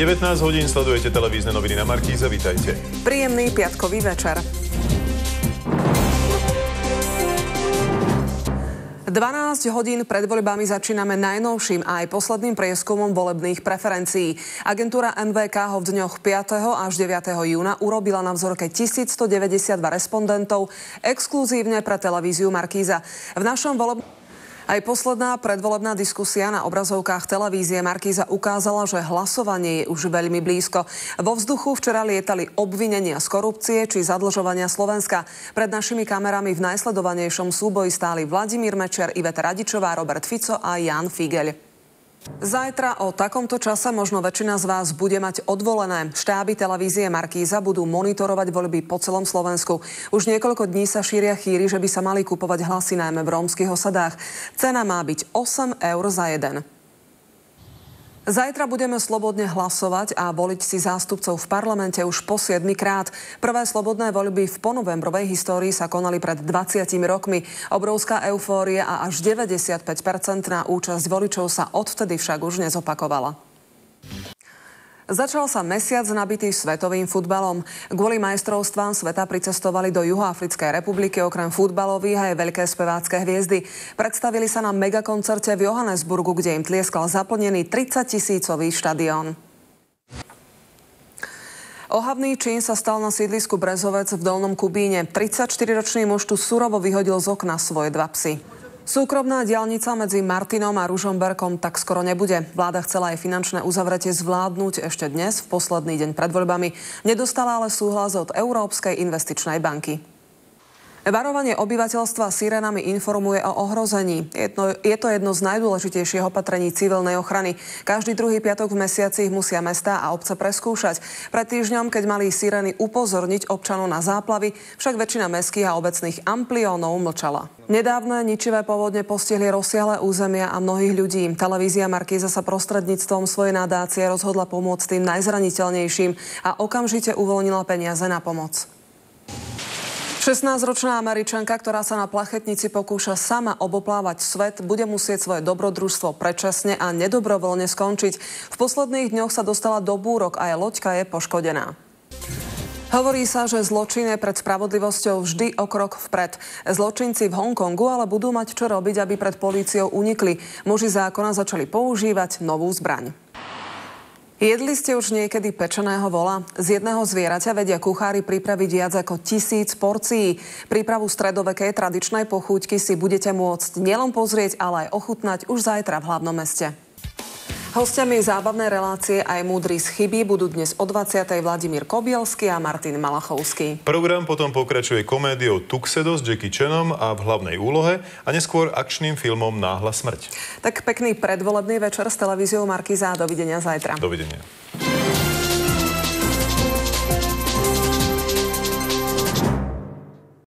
19 hodín, sledujete televízne noviny na Markíze, vitajte. Príjemný piatkový večer. 12 hodín pred voľbami začíname najnovším a aj posledným prieskumom volebných preferencií. Agentúra NVK ho v dňoch 5. až 9. júna urobila na vzorke 1192 respondentov exkluzívne pre televíziu Markíza. V našom Aj posledná predvolebná diskusia na obrazovkách televízie Markíza ukázala, že hlasovanie je už veľmi blízko. Vo vzduchu včera lietali obvinenia z korupcie či zadlžovania Slovenska. Pred našimi kamerami v najsledovanejšom súboji stáli Vladimír Mečiar, Iveta Radičová, Robert Fico a Ján Figeľ. Zajtra o takomto čase možno väčšina z vás bude mať odvolené. Štáby televízie Markíza budú monitorovať voľby po celom Slovensku. Už niekoľko dní sa šíria chýry, že by sa mali kupovať hlasy najmä v rómskych osadách. Cena má byť 8 eur za jeden. Zajtra budeme slobodne hlasovať a voliť si zástupcov v parlamente už po 7. krát. Prvé slobodné voľby v ponovembrovej histórii sa konali pred 20 rokmi. Obrovská eufória a až 95% účasť voličov sa odvtedy však už nezopakovala. Začal sa mesiac nabitý svetovým futbalom. Kvôli majstrovstvám sveta pricestovali do Juhoafrickej republiky okrem futbalových aj veľké spevácké hviezdy. Predstavili sa na megakoncerte v Johannesburgu, kde im tlieskal zaplnený 30-tisícový štadión. Ohavný čin sa stal na sídlisku Brezovec v Dolnom Kubíne. 34-ročný muž tu surovo vyhodil z okna svoje dva psy. Súkromná diaľnica medzi Martinom a Ružomberkom tak skoro nebude. Vláda chcela aj finančné uzavretie zvládnuť ešte dnes, v posledný deň pred voľbami. Nedostala ale súhlas od Európskej investičnej banky. Varovanie obyvateľstva sirénami informuje o ohrození. Je to jedno z najdôležitejších opatrení civilnej ochrany. Každý druhý piatok v mesiaci ich musia mestá a obce preskúšať. Pred týždňom, keď mali sirény upozorniť občanov na záplavy, však väčšina mestských a obecných ampliónov mlčala. Nedávne ničivé povodne postihli rozsiahle územia a mnohých ľudí. Televízia Markíza sa prostredníctvom svojej nadácie rozhodla pomôcť tým najzraniteľnejším a okamžite uvoľnila peniaze na pomoc. 16-ročná Američanka, ktorá sa na plachetnici pokúša sama oboplávať svet, bude musieť svoje dobrodružstvo predčasne a nedobrovoľne skončiť. V posledných dňoch sa dostala do búrok a aj loďka je poškodená. Hovorí sa, že zločin je pred spravodlivosťou vždy o krok vpred. Zločinci v Hongkongu ale budú mať čo robiť, aby pred políciou unikli. Muži zákona začali používať novú zbraň. Jedli ste už niekedy pečeného vola? Z jedného zvieraťa vedia kuchári pripraviť viac ako 1000 porcií. Prípravu stredovekej tradičnej pochúťky si budete môcť nielen pozrieť, ale aj ochutnať už zajtra v hlavnom meste. Hostiami zábavnej relácie Aj múdry z chyby budú dnes o 20. Vladimír Kobielsky a Martin Malachovský. Program potom pokračuje komédiou Tuxedo s Jackie Chanom a v hlavnej úlohe a neskôr akčným filmom Náhla smrť. Tak pekný predvolebný večer s televíziou Markíza a dovidenia zajtra. Dovidenia.